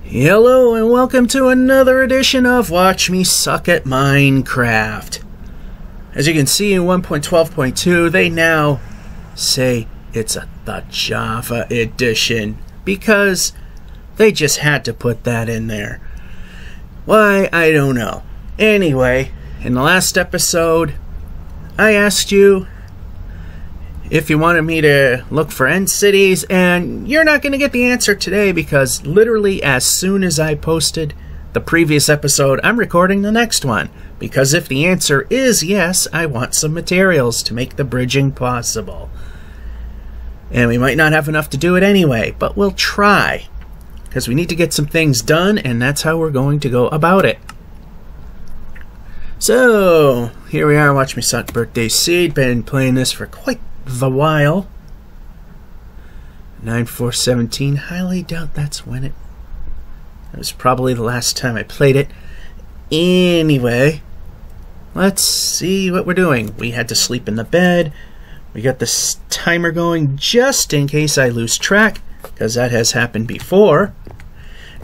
Hello and welcome to another edition of Watch Me Suck at Minecraft. As you can see in 1.12.2, they now say it's the Java edition because they just had to put that in there. Why, I don't know. Anyway, in the last episode, I asked you if you wanted me to look for end cities, and you're not going to get the answer today because literally as soon as I posted the previous episode, I'm recording the next one. Because if the answer is yes, I want some materials to make the bridging possible. And we might not have enough to do it anyway, but we'll try. Because we need to get some things done, and that's how we're going to go about it. So, here we are, Watch Me Suck Birthday Seed. Been playing this for quite the while. 9/4/17. Highly doubt that's when it was probably the last time I played it. Anyway, let's see what we're doing. We had to sleep in the bed. We got this timer going just in case I lose track, because that has happened before.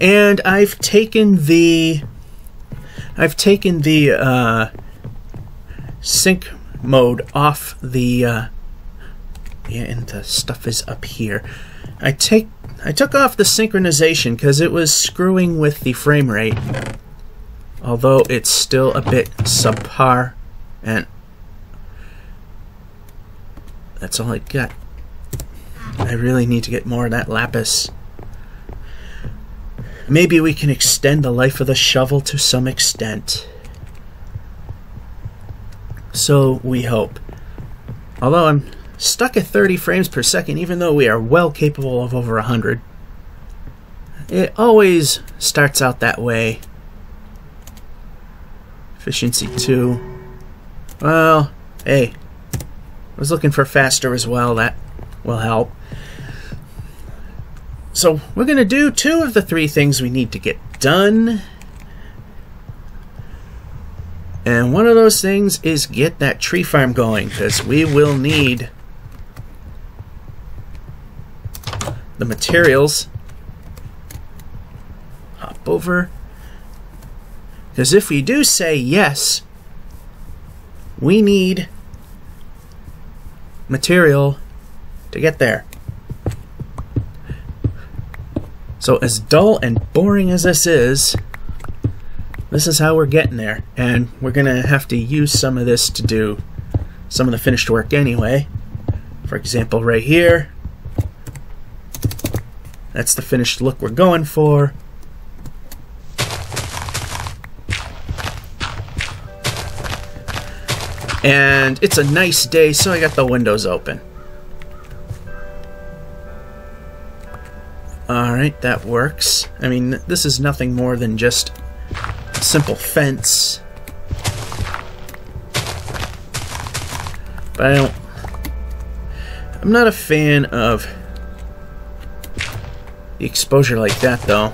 And I've taken the sync mode off the yeah, and the stuff is up here. I took off the synchronization because it was screwing with the frame rate. Although it's still a bit subpar, and that's all I got. I really need to get more of that lapis. Maybe we can extend the life of the shovel to some extent. So we hope. Although I'm stuck at 30 frames per second, even though we are well capable of over 100. It always starts out that way. Efficiency 2. Well, hey, I was looking for faster as well. That will help. So we're going to do 2 of the 3 things we need to get done. And one of those things is get that tree farm going, because we will need the materials. Hop over. Because if we do say yes, we need material to get there. So as dull and boring as this is how we're getting there. And we're going to have to use some of this to do some of the finished work anyway. For example, right here. That's the finished look we're going for. And it's a nice day, so I got the windows open. Alright, that works. I mean, this is nothing more than just a simple fence. But I'm not a fan of the exposure like that, though.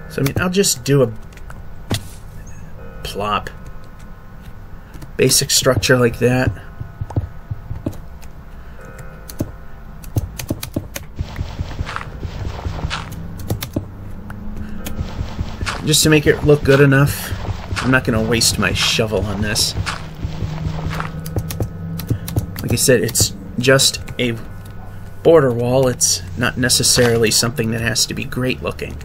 So, I mean, I'll just do a plop. Basic structure like that. Just to make it look good enough. I'm not going to waste my shovel on this. Like I said, it's just a border wall. It's not necessarily something that has to be great looking.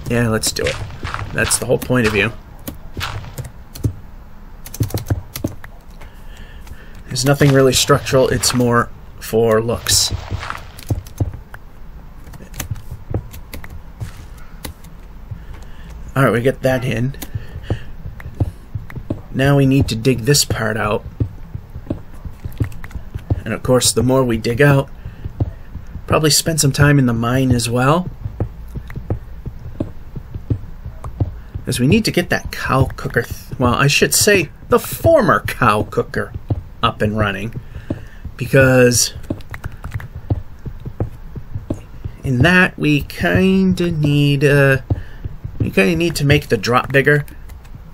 Yeah, let's do it. That's the whole point of view. There's nothing really structural, it's more for looks. Alright, we get that in. Now we need to dig this part out. And of course, the more we dig out, probably spend some time in the mine as well. Because we need to get that cow cooker, well, I should say the former cow cooker up and running. Because in that we kind of need to make the drop bigger.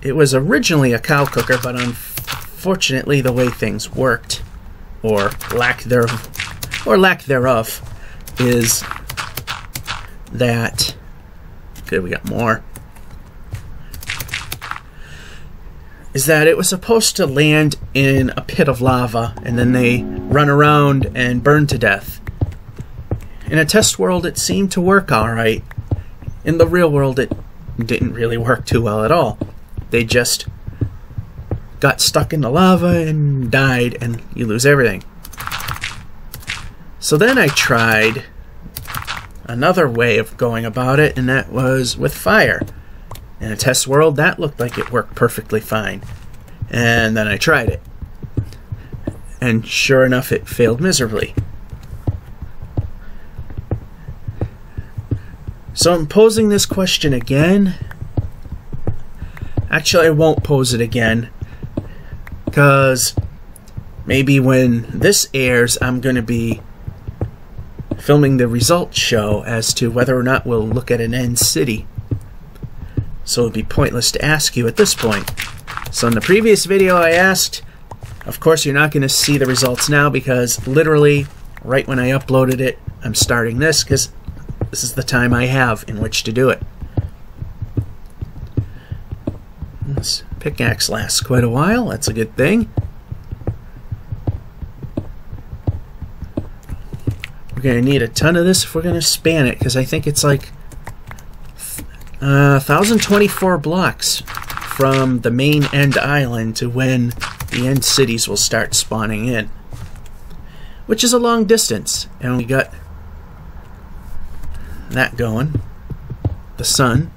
It was originally a cow cooker, but unfortunately the way things worked, or lack thereof, or lack thereof, is that... Good, we got more. Is that it was supposed to land in a pit of lava, and then they run around and burn to death. In a test world, it seemed to work alright. In the real world, it didn't really work too well at all. They just got stuck in the lava and died, and you lose everything. So then I tried another way of going about it, and that was with fire. In a test world, that looked like it worked perfectly fine. And then I tried it. And sure enough, it failed miserably. So I'm posing this question again. Actually, I won't pose it again, because maybe when this airs, I'm going to be filming the results show as to whether or not we'll look at an end city. So it would be pointless to ask you at this point. So in the previous video I asked, of course you're not going to see the results now, because literally right when I uploaded it, I'm starting this because this is the time I have in which to do it. This pickaxe lasts quite a while, that's a good thing. We're going to need a ton of this if we're going to span it, because I think it's like 1,024 blocks from the main end island to when the end cities will start spawning in, which is a long distance. And we got that going, the sun.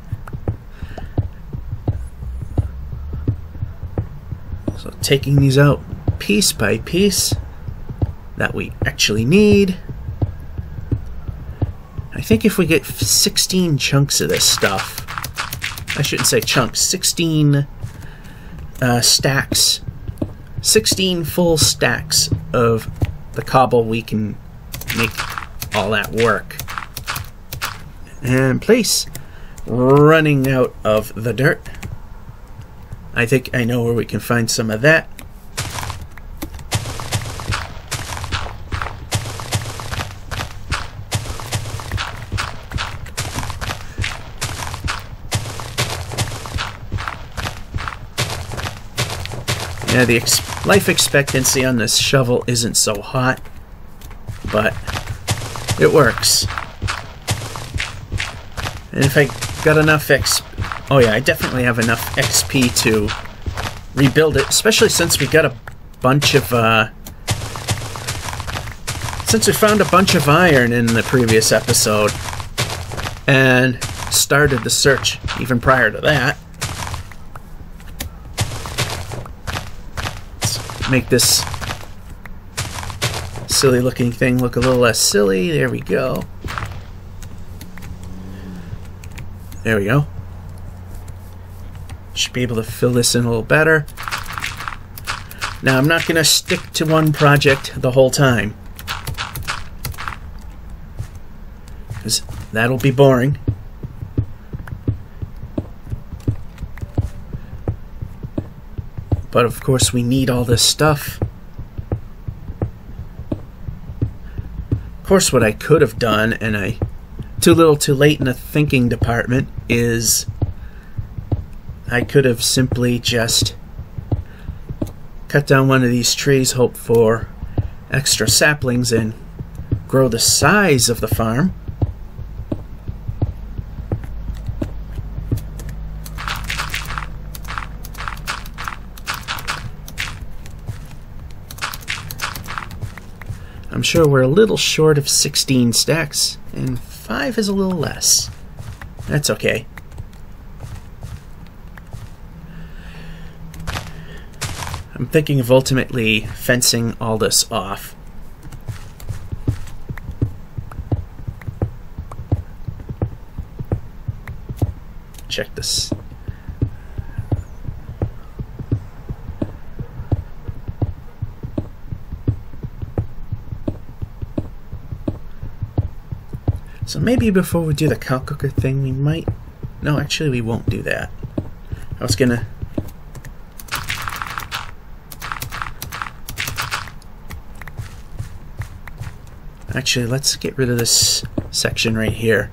So taking these out piece by piece that we actually need. I think if we get 16 chunks of this stuff, I shouldn't say chunks, 16 stacks, 16 full stacks of the cobble, we can make all that work. And place, running out of the dirt. I think I know where we can find some of that. Yeah, the life expectancy on this shovel isn't so hot, but it works. And if I got enough oh yeah, I definitely have enough XP to rebuild it, especially since we got a bunch of, since we found a bunch of iron in the previous episode, and started the search even prior to that. Let's make this silly looking thing look a little less silly. There we go. There we go. Should be able to fill this in a little better. Now, I'm not going to stick to one project the whole time, because that'll be boring. But of course, we need all this stuff. Of course, what I could have done, and I too little too late in the thinking department, is I could have simply just cut down one of these trees, hope for extra saplings, and grow the size of the farm. I'm sure we're a little short of 16 stacks, and 5 is a little less. That's okay. I'm thinking of ultimately fencing all this off. Check this. So maybe before we do the cow cooker thing, we might... No, actually we won't do that. I was gonna... Actually, let's get rid of this section right here.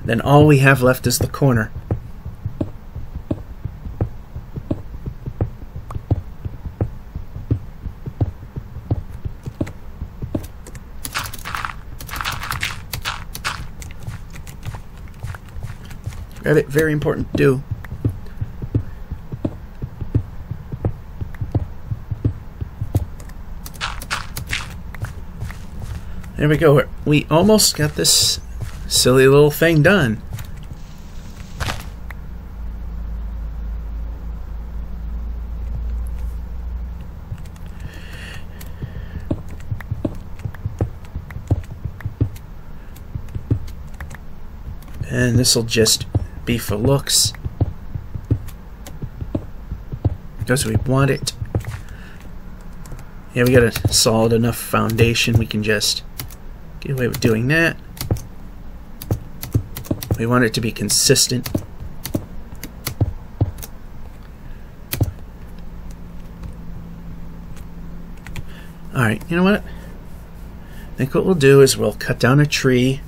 Then all we have left is the corner. Grab it, very important to do. There we go. We almost got this silly little thing done. And this will just be for looks, because we want it. Yeah, we got a solid enough foundation. We can just get away with doing that. We want it to be consistent. Alright, you know what? I think what we'll do is we'll cut down a tree.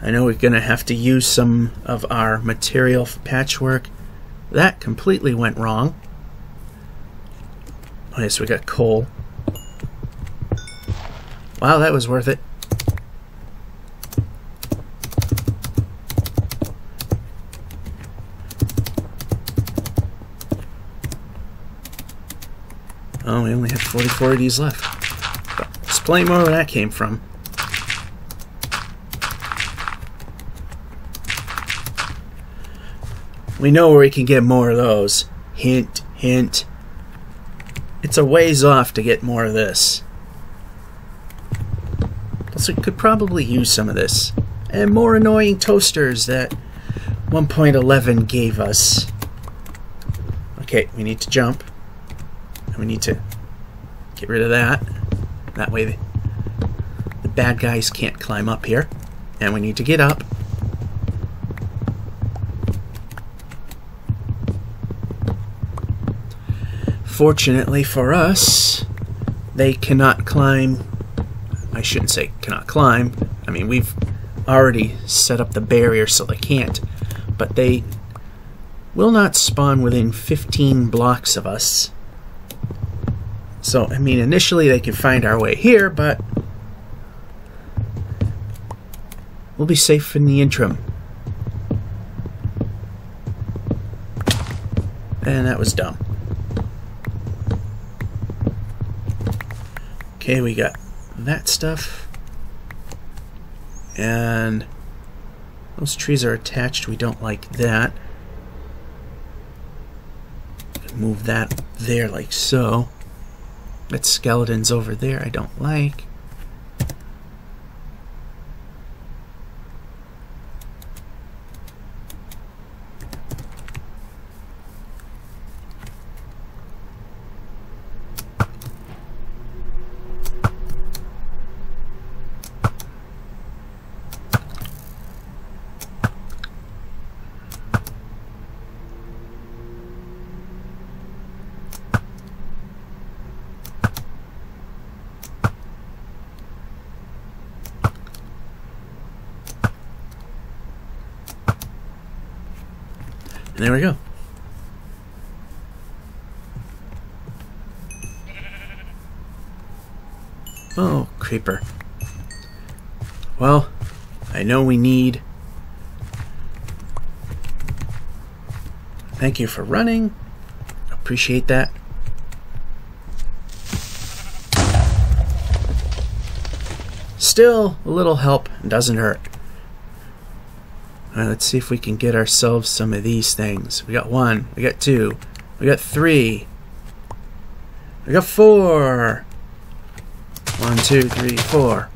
I know we're going to have to use some of our material for patchwork. That completely went wrong. Oh yes, we got coal. Wow, that was worth it. Oh, we only have 44 of these left. But there's plenty more where that came from. We know where we can get more of those. Hint, hint. It's a ways off to get more of this. Plus, we could probably use some of this. And more annoying toasters that 1.11 gave us. Okay, we need to jump. And we need to get rid of that. That way the bad guys can't climb up here. And we need to get up. Fortunately for us, they cannot climb. I shouldn't say cannot climb. I mean, we've already set up the barrier so they can't. But they will not spawn within 15 blocks of us. So, I mean, initially they can find our way here, but we'll be safe in the interim. And that was dumb. Okay, we got that stuff. And those trees are attached. We don't like that. Move that there like so. That skeleton's over there I don't like. And there we go. Oh, creeper. Well, I know we need... Thank you for running. Appreciate that. Still, a little help doesn't hurt. Alright, let's see if we can get ourselves some of these things. We got 1, we got 2, we got 3, we got 4. 1, 2, 3, 4.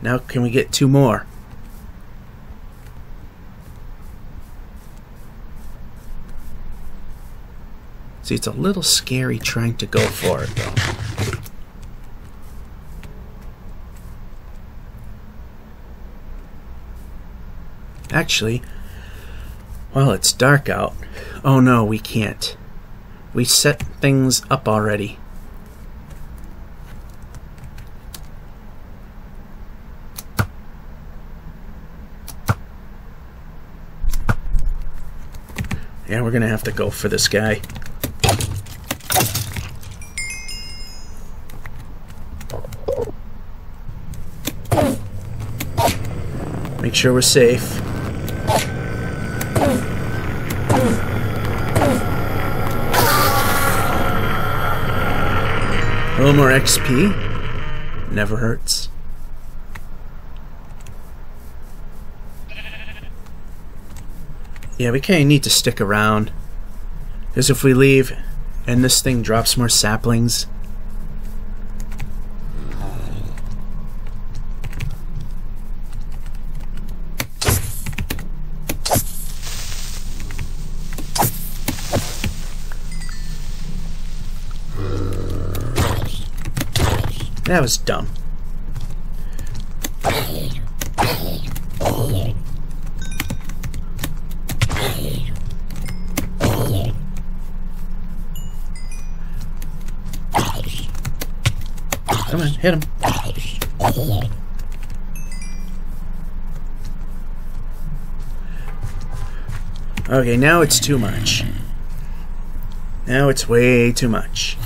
Now can we get 2 more? See, it's a little scary trying to go for it though. Actually, while it's dark out, oh no, we can't. We set things up already. Yeah, we're gonna have to go for this guy. Make sure we're safe. A little more XP. Never hurts. Yeah, we kind of need to stick around. Because if we leave and this thing drops more saplings... That was dumb. Come on, hit him. Okay, now it's too much. Now it's way too much.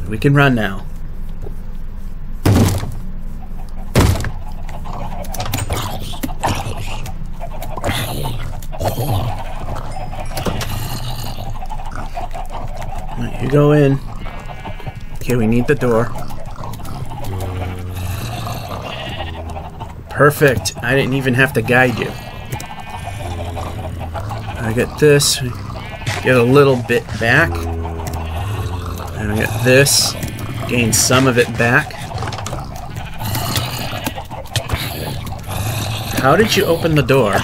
We can run now. Right, you go in. Okay, we need the door. Perfect. I didn't even have to guide you. I got this. Get a little bit back. And I got this. Gain some of it back. How did you open the door?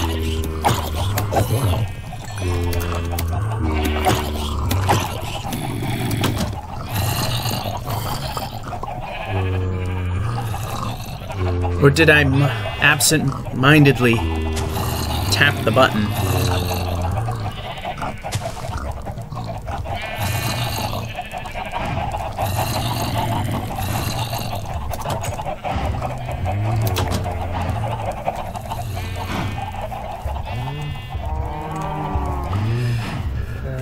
Or did I absent-mindedly tap the button?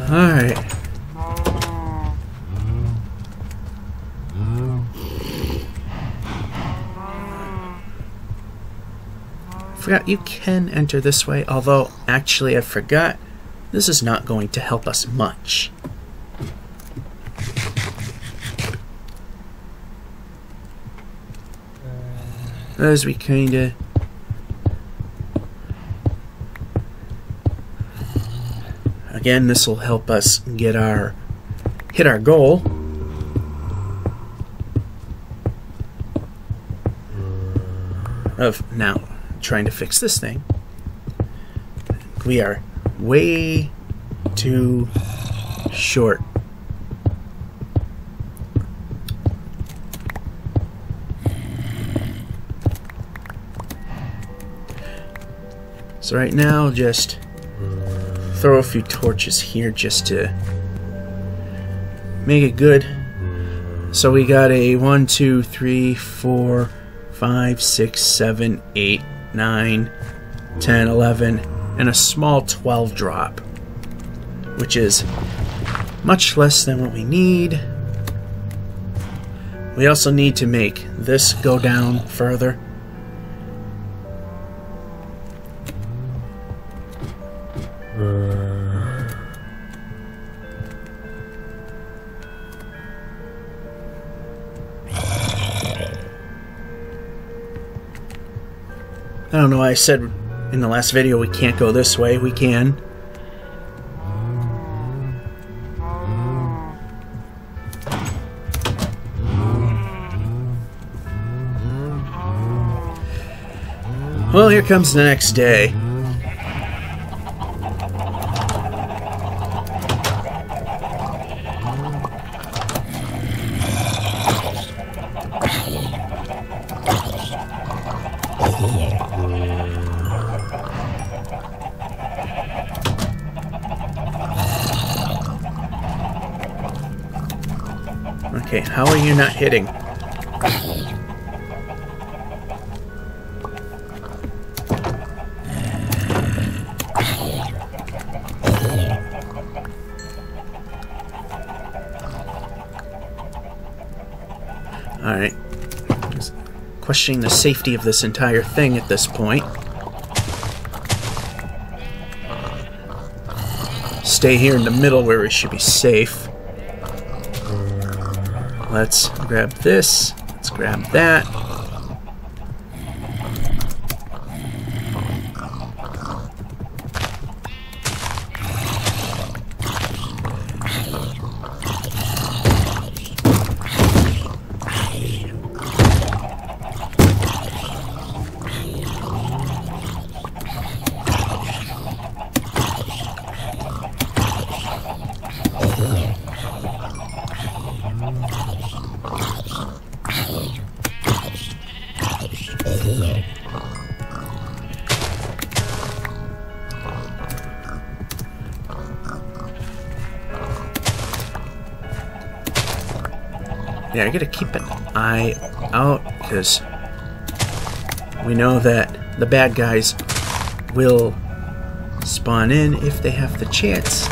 Alright. Forgot you can enter this way, although actually I forgot this is not going to help us much. As we kinda again, this will help us get hit our goal. Of now trying to fix this thing. We are way too short. So right now, just throw a few torches here just to make it good. So we got a 1, 2, 3, 4, 5, 6, 7, 8, 9, 10, 11, and a small 12 drop, which is much less than what we need. We also need to make this go down further. I don't know why I said in the last video we can't go this way. We can. Well, here comes the next day. Okay, how are you not hitting? Alright. Just questioning the safety of this entire thing at this point. Stay here in the middle where we should be safe. Let's grab this. Let's grab that. Yeah, I gotta keep an eye out, because we know that the bad guys will spawn in if they have the chance.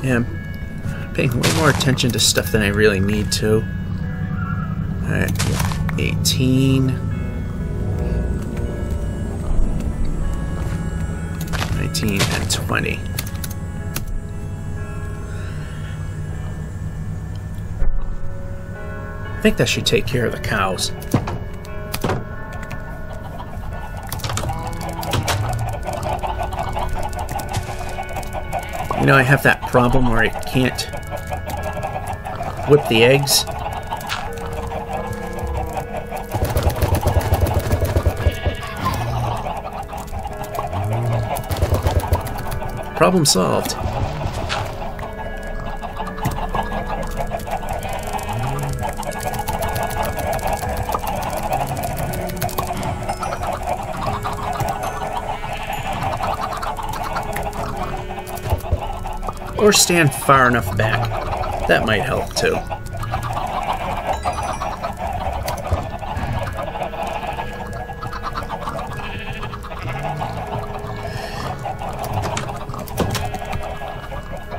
Yeah, I'm paying way more attention to stuff than I really need to. Alright, 18. 19 and 20. I think that should take care of the cows. You know, I have that problem where I can't whip the eggs. Problem solved. Or stand far enough back. That might help too.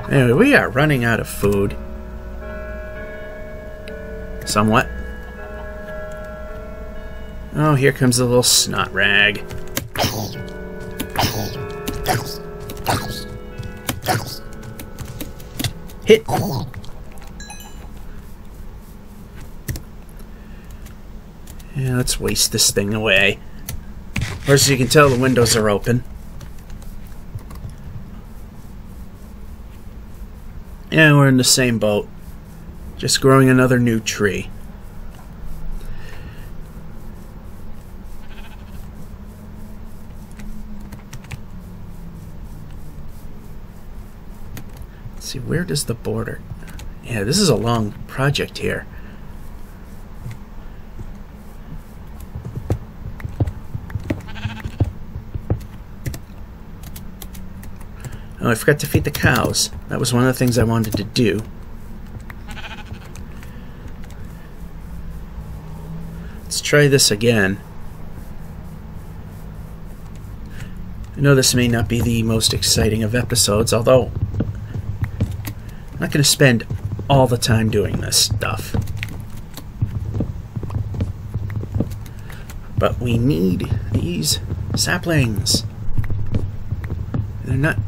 Anyway, we are running out of food. Somewhat. Oh, here comes the little snot rag. Hit. Yeah, let's waste this thing away. Of course, as you can tell, the windows are open. Yeah, we're in the same boat. Just growing another new tree. Let's see, where does the border... Yeah, this is a long project here. Oh, I forgot to feed the cows. That was one of the things I wanted to do. Let's try this again. I know this may not be the most exciting of episodes, although I'm not going to spend all the time doing this stuff. But we need these saplings. They're not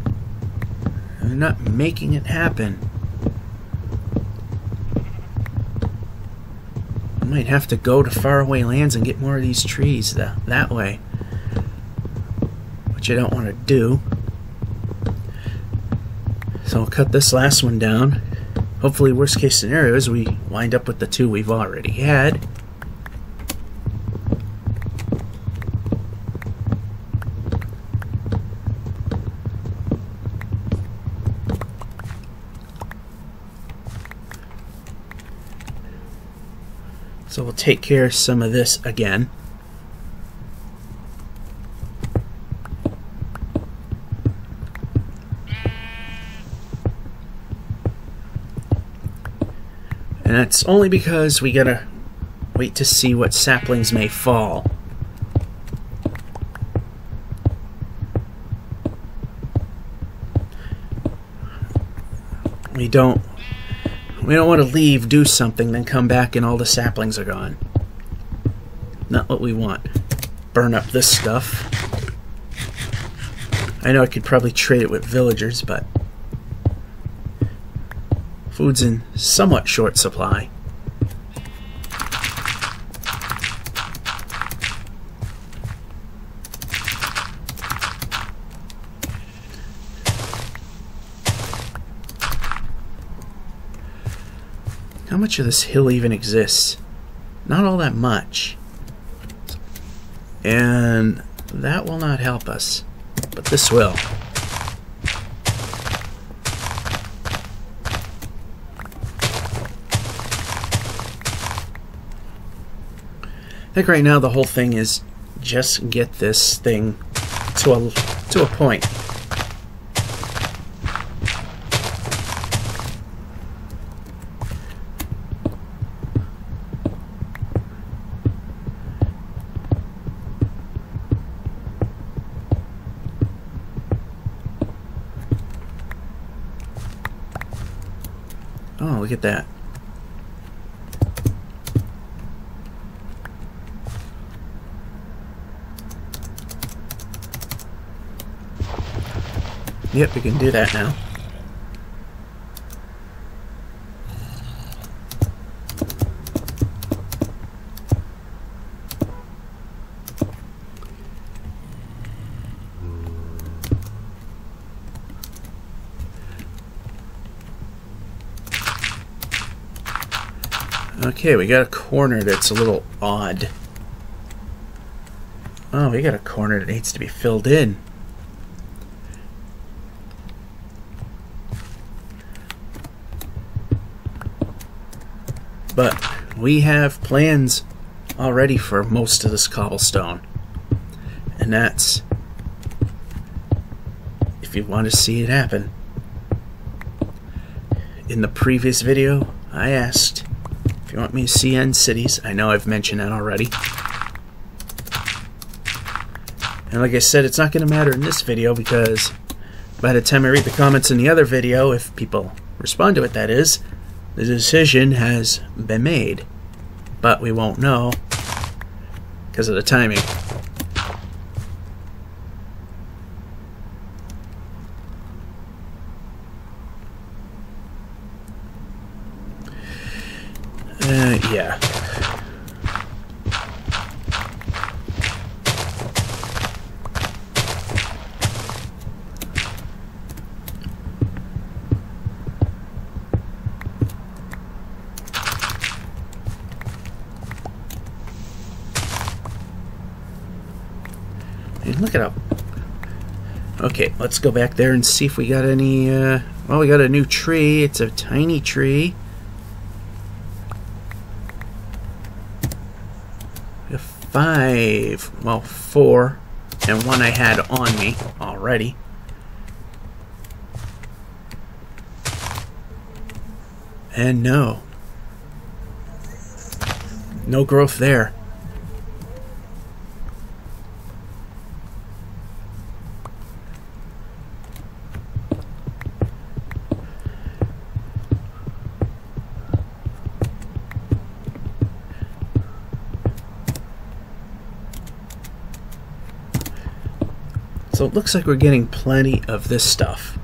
making it happen. I might have to go to faraway lands and get more of these trees that way, which I don't want to do. So I'll cut this last one down. Hopefully, worst case scenario is we wind up with the two we've already had. So we'll take care of some of this again. And that's only because we gotta wait to see what saplings may fall. We don't We don't want to leave, do something, then come back and all the saplings are gone. Not what we want. Burn up this stuff. I know I could probably trade it with villagers, but food's in somewhat short supply. How much of this hill even exists? Not all that much. And that will not help us, but this will. I think right now the whole thing is just get this thing to a point. Oh, look at that. Yep, we can do that now. Okay, we got a corner that's a little odd. Oh, we got a corner that needs to be filled in. But we have plans already for most of this cobblestone. And that's if you want to see it happen. In the previous video, I asked if you want me to see end cities. I know I've mentioned that already. And like I said, it's not going to matter in this video because by the time I read the comments in the other video, if people respond to it, that is, the decision has been made. But we won't know because of the timing. Yeah. And look it up. Okay, let's go back there and see if we got any, well, we got a new tree. It's a tiny tree. We have 5, well, 4, and 1 I had on me already. And no growth there. So it looks like we're getting plenty of this stuff.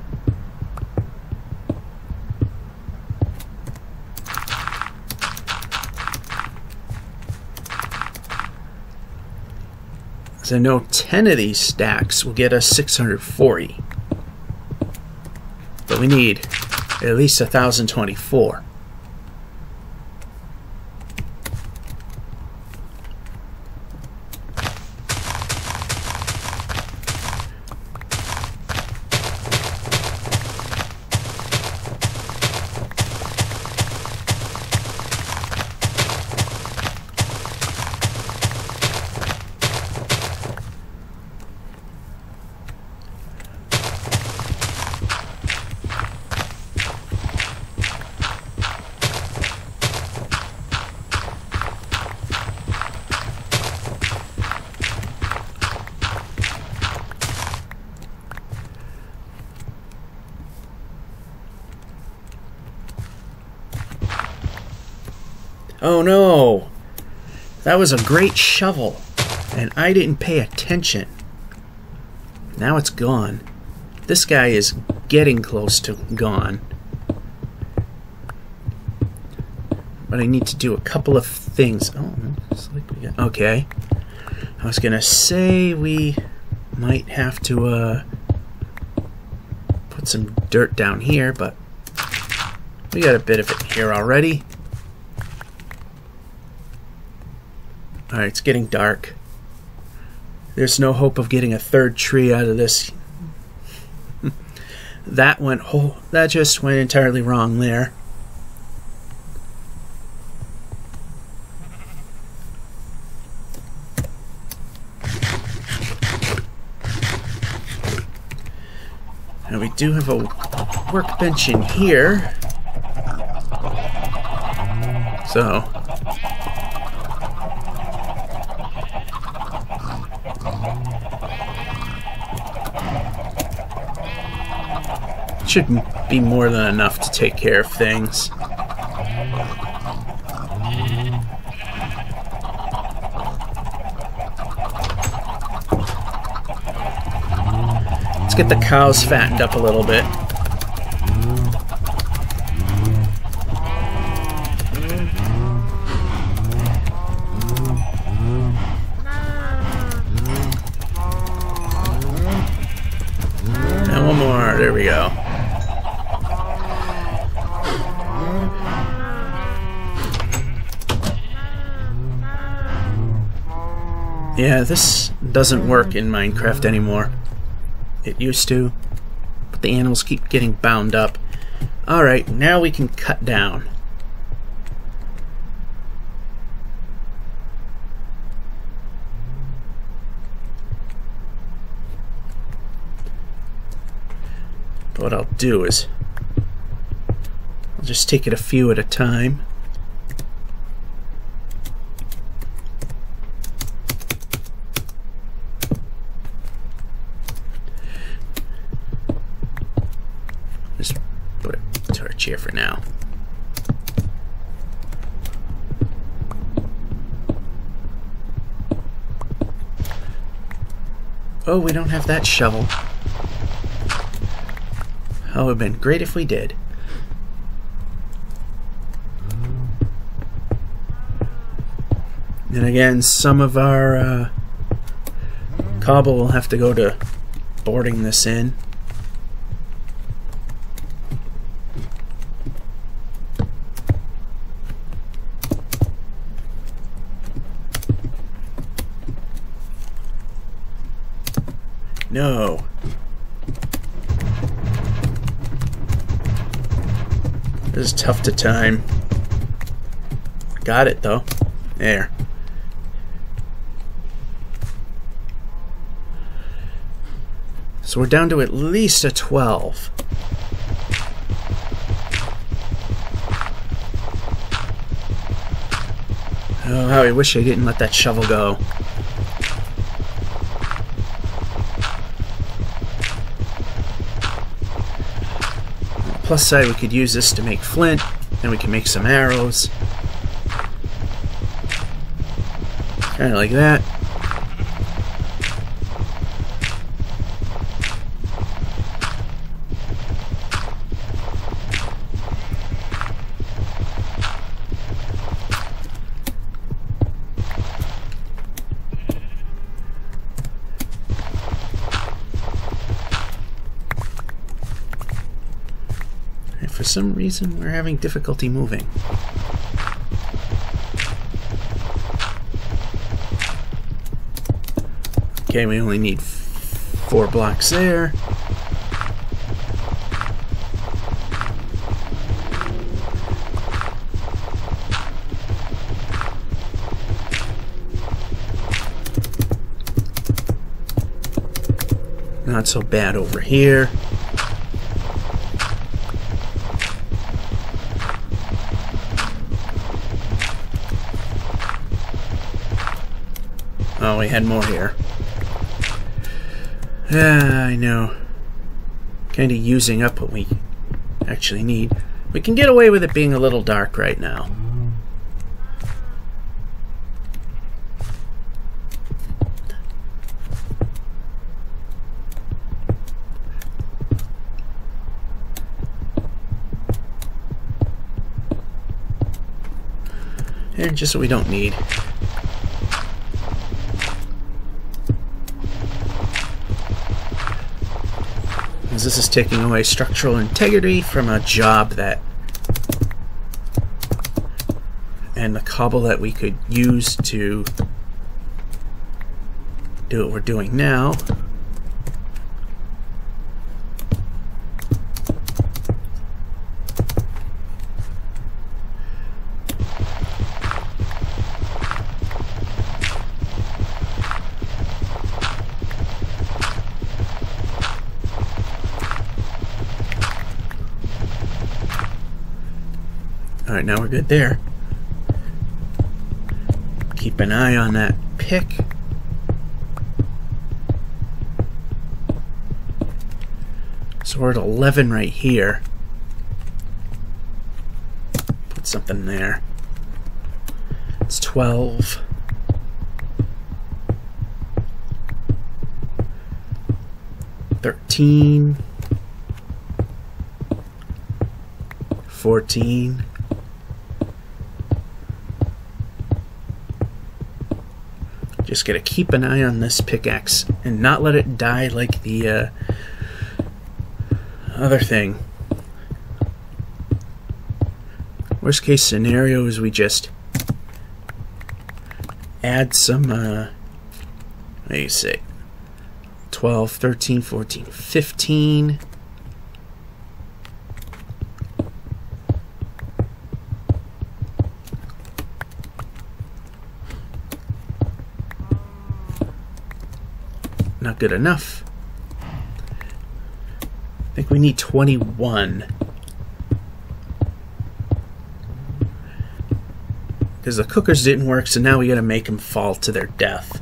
So I know 10 of these stacks will get us 640. But we need at least 1,024. Oh no! That was a great shovel, and I didn't pay attention. Now it's gone. This guy is getting close to gone. But I need to do a couple of things. Oh, looks like we got... Okay. I was gonna say we might have to put some dirt down here, but we got a bit of it here already. Alright, it's getting dark. There's no hope of getting a third tree out of this. That just went entirely wrong there. Now we do have a workbench in here. So should be more than enough to take care of things. Let's get the cows fattened up a little bit. And one more. There we go. Yeah, this doesn't work in Minecraft anymore. It used to, but the animals keep getting bound up. Alright, now we can cut down. But what I'll do is I'll just take it a few at a time. Just put a torch here for now. Oh, we don't have that shovel. Oh, it would have been great if we did. And again, some of our cobble will have to go to boarding this in. No. This is tough to time. Got it though. There. So we're down to at least a 12. Oh, how I wish I didn't let that shovel go. Plus side, we could use this to make flint, and we can make some arrows. Kind of like that. For some reason, we're having difficulty moving. Okay, we only need 4 blocks there. Not so bad over here. Oh, we had more here. I know. Kind of using up what we actually need. We can get away with it being a little dark right now. And just what we don't need. As this is taking away structural integrity from a job that... and the cobble that we could use to do what we're doing now. Alright, now we're good there. Keep an eye on that pick. So we're at 11 right here. Put something there. It's 12. $13. 14. Just gotta keep an eye on this pickaxe and not let it die like the other thing. Worst case scenario is we just add some, what do you say, 12, 13, 14, 15. Not good enough. I think we need 21. Because the cookers didn't work, so now we gotta make them fall to their death.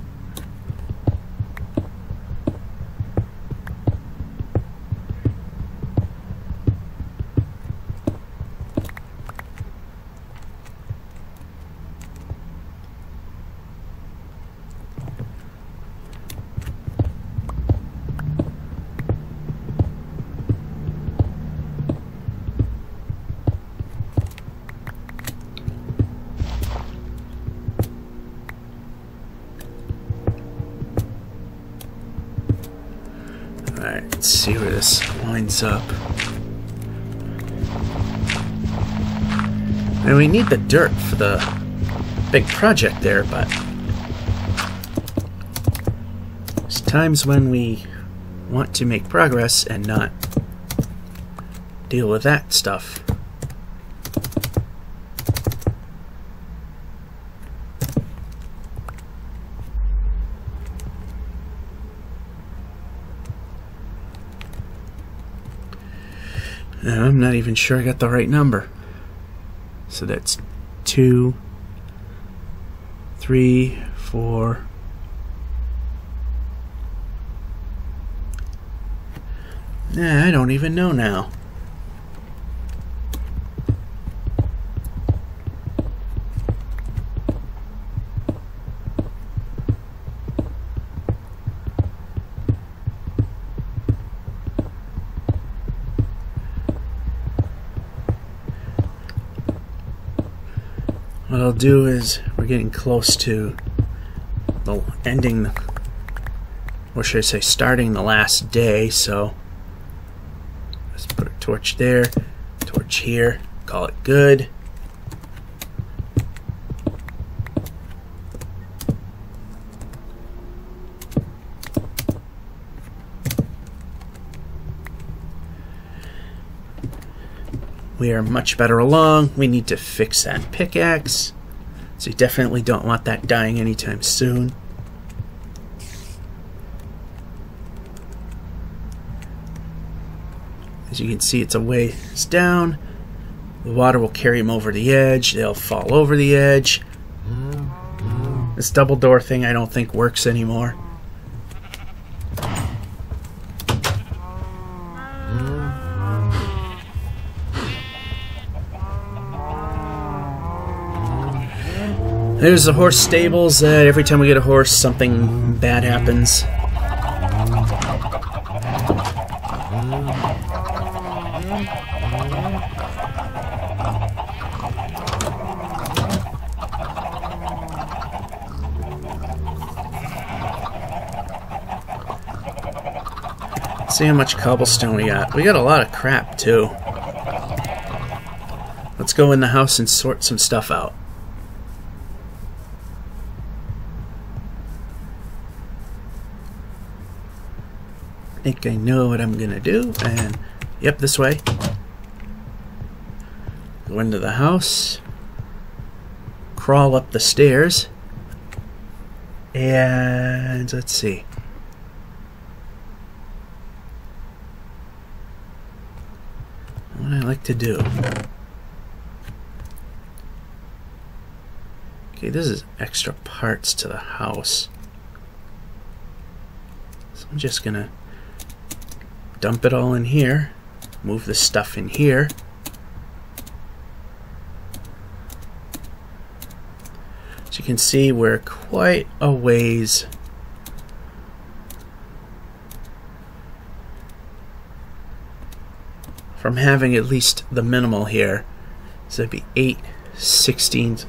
Alright, let's see where this winds up. And we need the dirt for the big project there, but there's times when we want to make progress and not deal with that stuff. I'm not even sure I got the right number. So that's 2, 3, 4. I don't even know now. What I'll do is, we're getting close to the ending, or should I say starting the last day, so let's put a torch there, torch here, call it good. We are much better along. We need to fix that pickaxe. So you definitely don't want that dying anytime soon. As you can see, it's a ways down. The water will carry them over the edge. They'll fall over the edge. This double door thing I don't think works anymore. There's the horse stables. Every time we get a horse, something bad happens. See how much cobblestone we got. We got a lot of crap, too. Let's go in the house and sort some stuff out. I think I know what I'm gonna do, and yep, this way. Go into the house, crawl up the stairs, and let's see. What I like to do. Okay, this is extra parts to the house. So I'm just gonna dump it all in here, move the stuff in here. As you can see, we're quite a ways from having at least the minimal here. So it'd be 8 16s.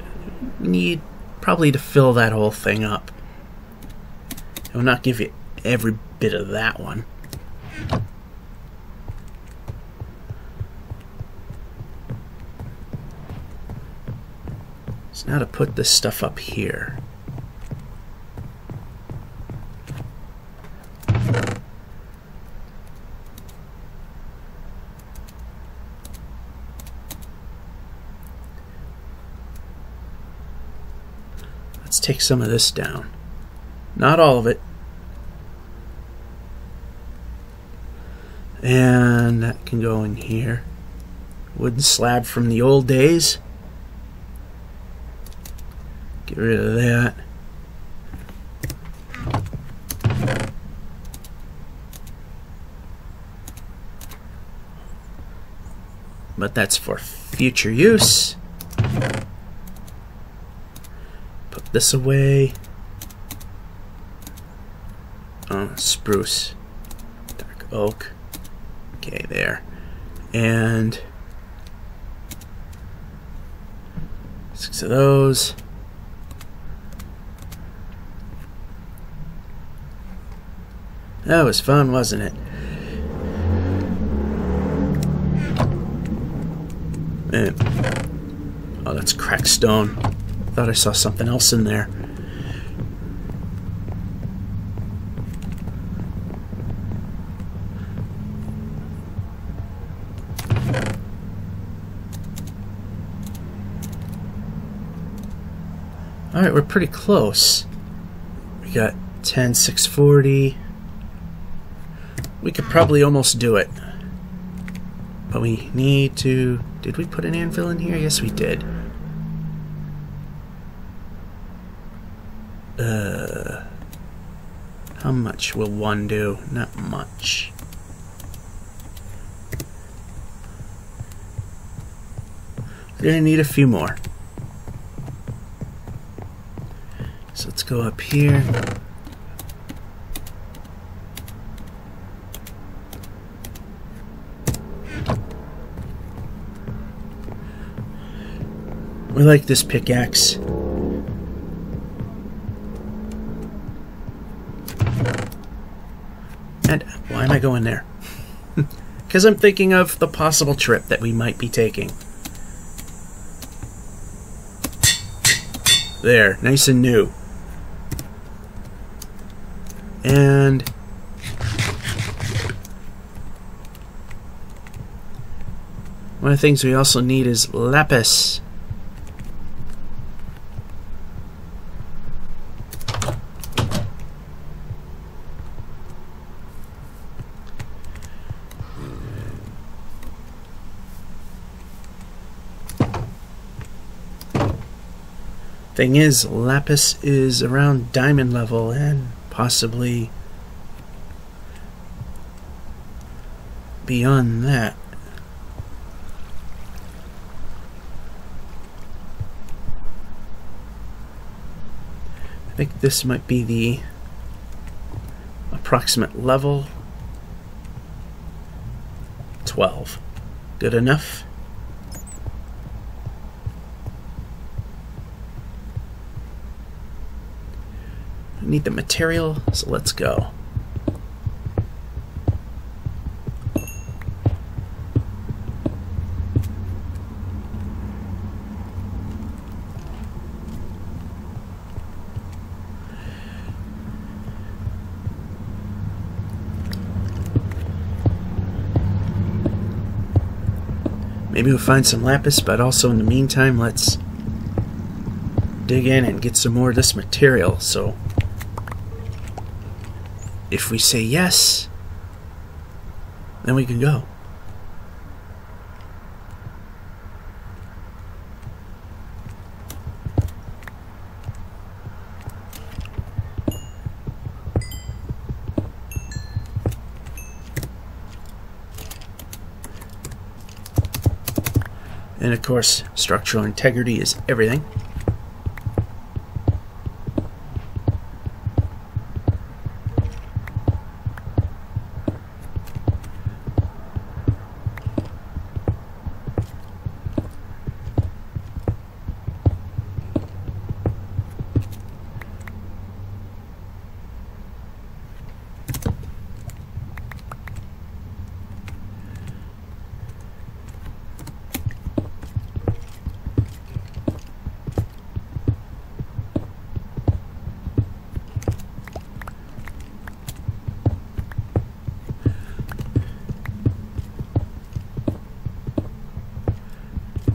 We need probably to fill that whole thing up. I will not give you every bit of that one. So now to put this stuff up here. Let's take some of this down. Not all of it. And that can go in here. Wooden slab from the old days. Get rid of that. But that's for future use. Put this away. Oh, spruce. Dark oak. Okay, there. And 6 of those. That was fun, wasn't it? And, oh, that's cracked stone. Thought I saw something else in there. Alright, we're pretty close. We got 10, 640. We could probably almost do it. But we need to... Did we put an anvil in here? Yes, we did. How much will one do? Not much. We're gonna need a few more. So let's go up here. We like this pickaxe. And why am I going there? Because I'm thinking of the possible trip that we might be taking. There, nice and new. And one of the things we also need is lapis. Thing is, lapis is around diamond level and possibly beyond that. I think this might be the approximate level. 12. Good enough? Need the material, so let's go. Maybe we'll find some lapis, but also in the meantime, let's dig in and get some more of this material. So if we say yes, then we can go. And of course, structural integrity is everything.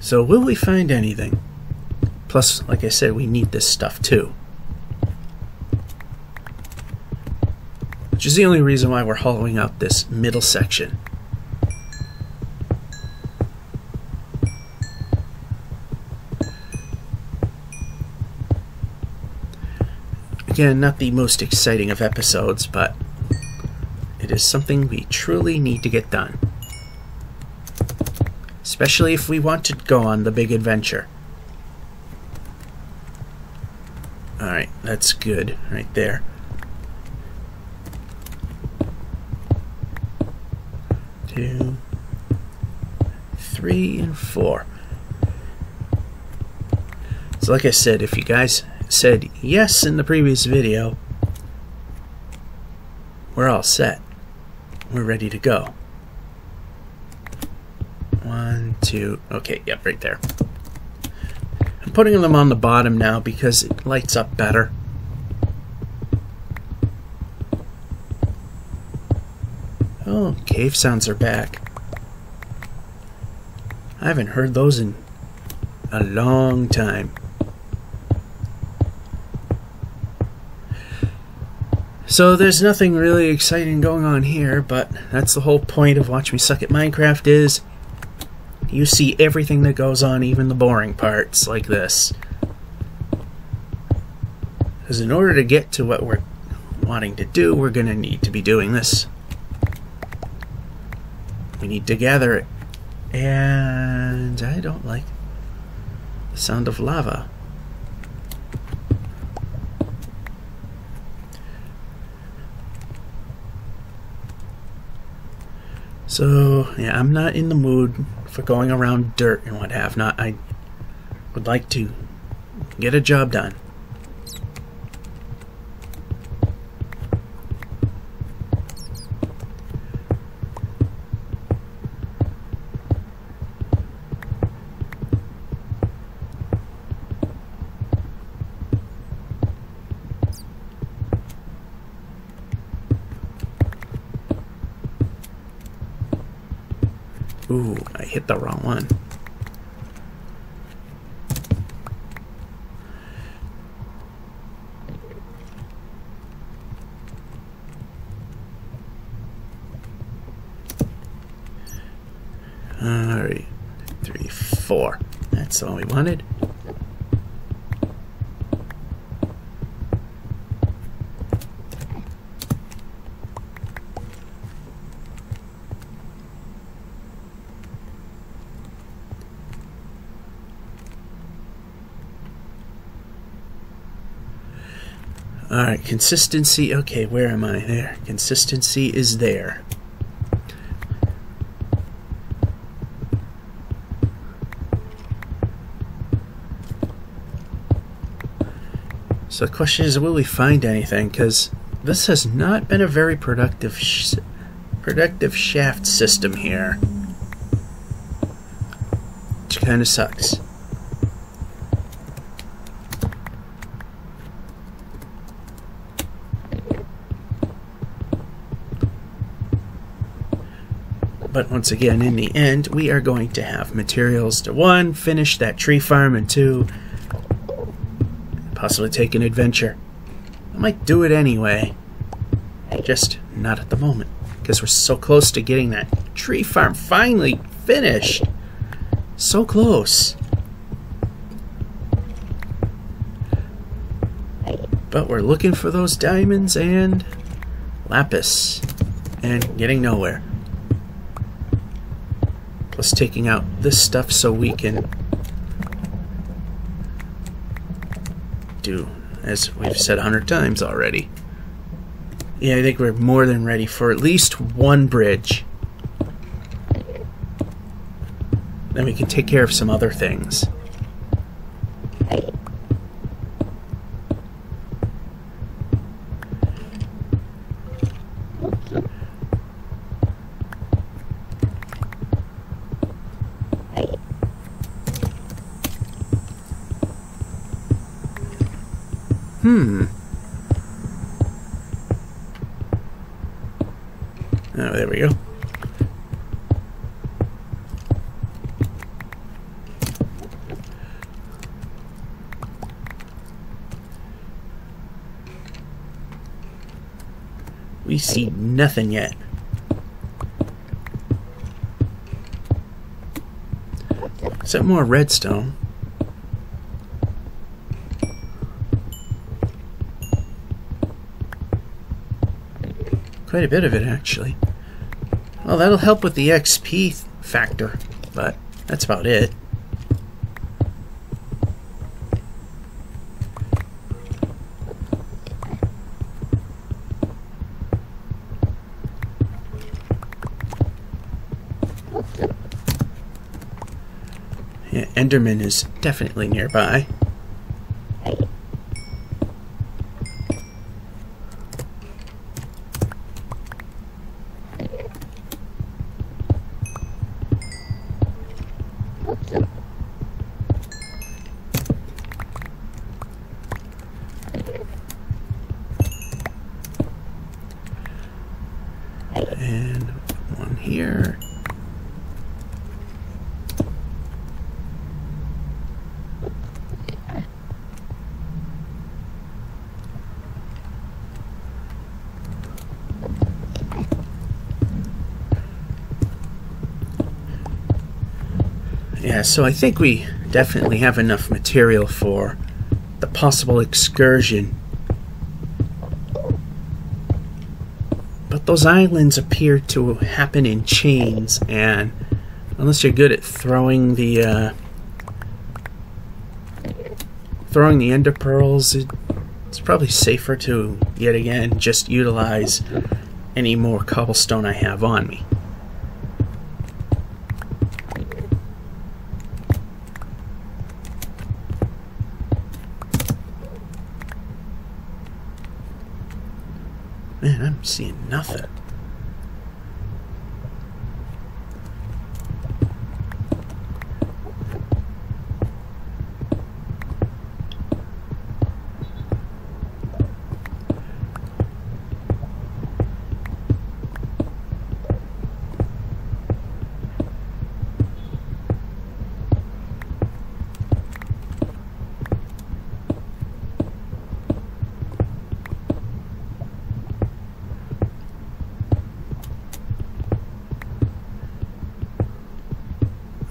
So will we find anything? Plus, like I said, we need this stuff too. Which is the only reason why we're hollowing out this middle section. Again, not the most exciting of episodes, but it is something we truly need to get done. Especially if we want to go on the big adventure. Alright, that's good right there. 2, 3, and 4. So like I said, if you guys said yes in the previous video, we're all set. We're ready to go. 1, 2, okay, yep, right there. I'm putting them on the bottom now because it lights up better. Oh, cave sounds are back. I haven't heard those in a long time. So there's nothing really exciting going on here, but that's the whole point of Watch Me Suck at Minecraft is you see everything that goes on, even the boring parts like this. Because in order to get to what we're wanting to do, we're going to need to be doing this. We need to gather it. And I don't like the sound of lava. So, yeah, I'm not in the mood for going around dirt and what have not. I would like to get a job done. Ooh, I hit the wrong one. Alright, 3, 4. That's all we wanted. Alright, consistency. Okay, where am I? There. Consistency is there. So the question is, will we find anything? Because this has not been a very productive shaft system here. Which kind of sucks. But once again, in the end, we are going to have materials to 1, finish that tree farm, and 2, possibly take an adventure. I might do it anyway, just not at the moment, because we're so close to getting that tree farm finally finished. So close. But we're looking for those diamonds and lapis, and getting nowhere. Plus taking out this stuff so we can do, as we've said 100 times already. Yeah, I think we're more than ready for at least 1 bridge. Then we can take care of some other things. Oh, there we go. We see nothing yet. Except more redstone. Quite a bit of it, actually. Well, that'll help with the XP factor, but that's about it. Yeah, Enderman is definitely nearby. And one here. Yeah, so I think we definitely have enough material for the possible excursion. But those islands appear to happen in chains, and unless you're good at throwing the ender pearls, it's probably safer to, yet again, just utilize any more cobblestone I have on me. Man, I'm seeing nothing.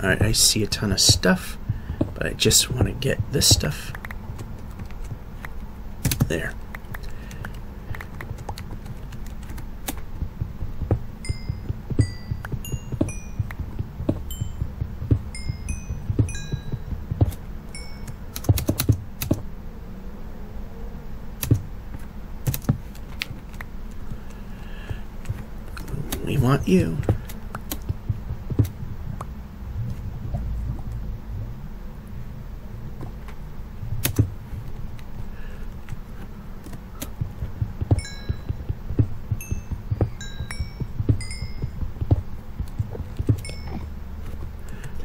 Alright, I see a ton of stuff, but I just want to get this stuff there. We want you.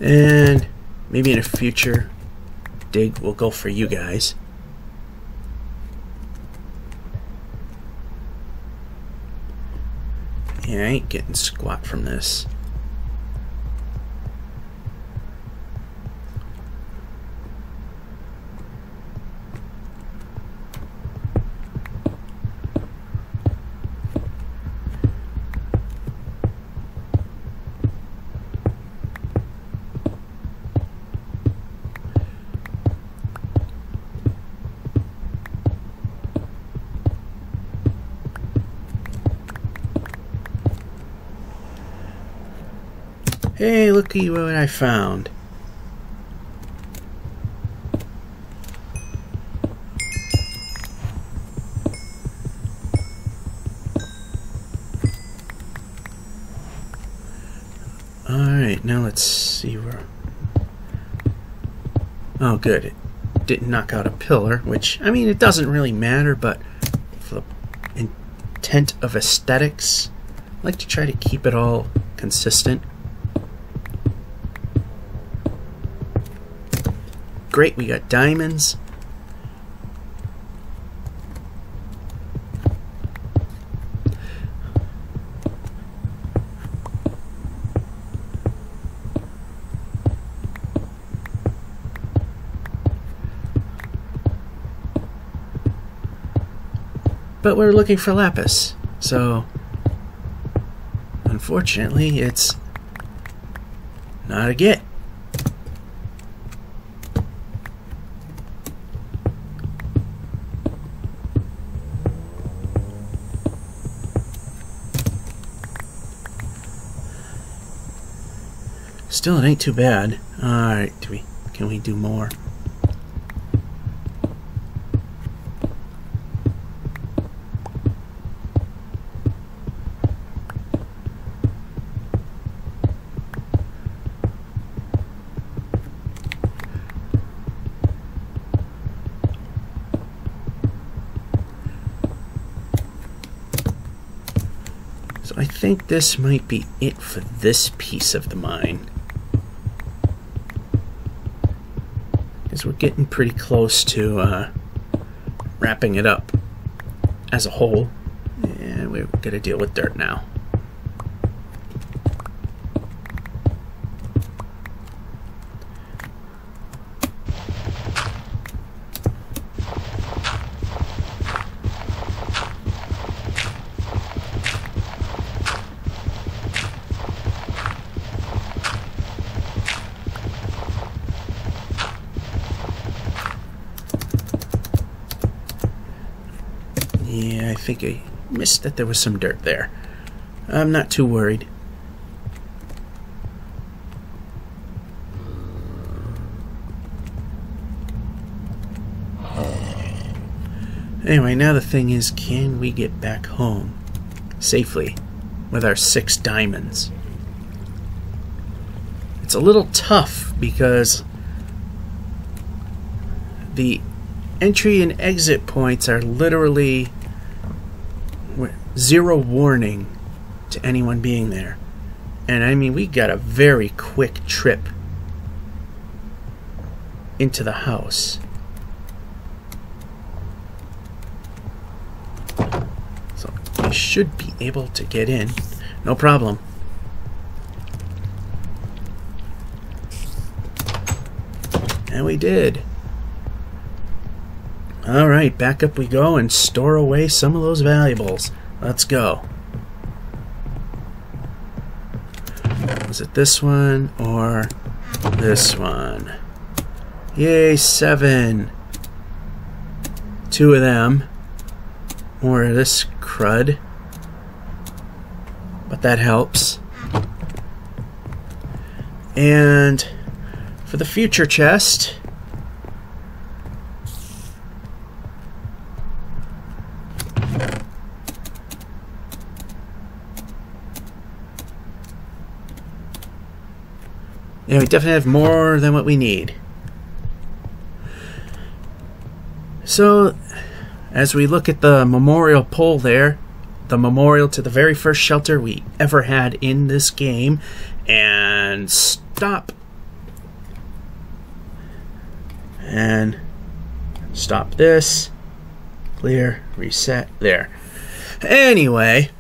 And maybe in a future dig we'll go for you guys. Yeah, I ain't getting squat from this. Hey, looky what I found. Alright, now let's see where... Oh, good. It didn't knock out a pillar, which, I mean, it doesn't really matter, but for the intent of aesthetics, I like to try to keep it all consistent. Great, we got diamonds. But we're looking for lapis, so unfortunately it's not a get. Still, it ain't too bad. Alright, can we do more? So I think this might be it for this piece of the mine. Because we're getting pretty close to wrapping it up as a whole. And we're going to deal with dirt now. Yeah, I think I missed that there was some dirt there. I'm not too worried. Anyway, now the thing is, can we get back home safely with our 6 diamonds? It's a little tough because the entry and exit points are literally 0 warning to anyone being there. And I mean, we got a very quick trip into the house. So we should be able to get in. No problem. And we did. Alright, back up we go and store away some of those valuables. Let's go. Was it this one or this one? Yay, 7. 2 of them. More of this crud. But that helps. And for the future chest... yeah, we definitely have more than what we need. So, as we look at the memorial pole there, the memorial to the very first shelter we ever had in this game, and stop. And stop this. Clear, reset, there. Anyway,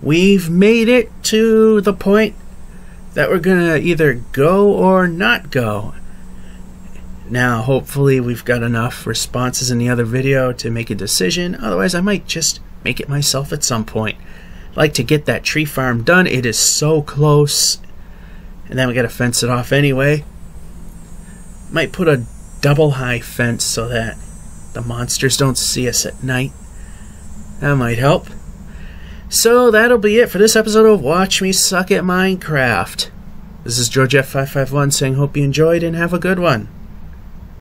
we've made it to the point that we're gonna either go or not go. Now, hopefully we've got enough responses in the other video to make a decision. Otherwise, I might just make it myself at some point. I'd like to get that tree farm done. It is so close. And then we gotta fence it off anyway. Might put a double high fence so that the monsters don't see us at night. That might help. So that'll be it for this episode of Watch Me Suck at Minecraft. This is GeorgeF551 saying hope you enjoyed and have a good one.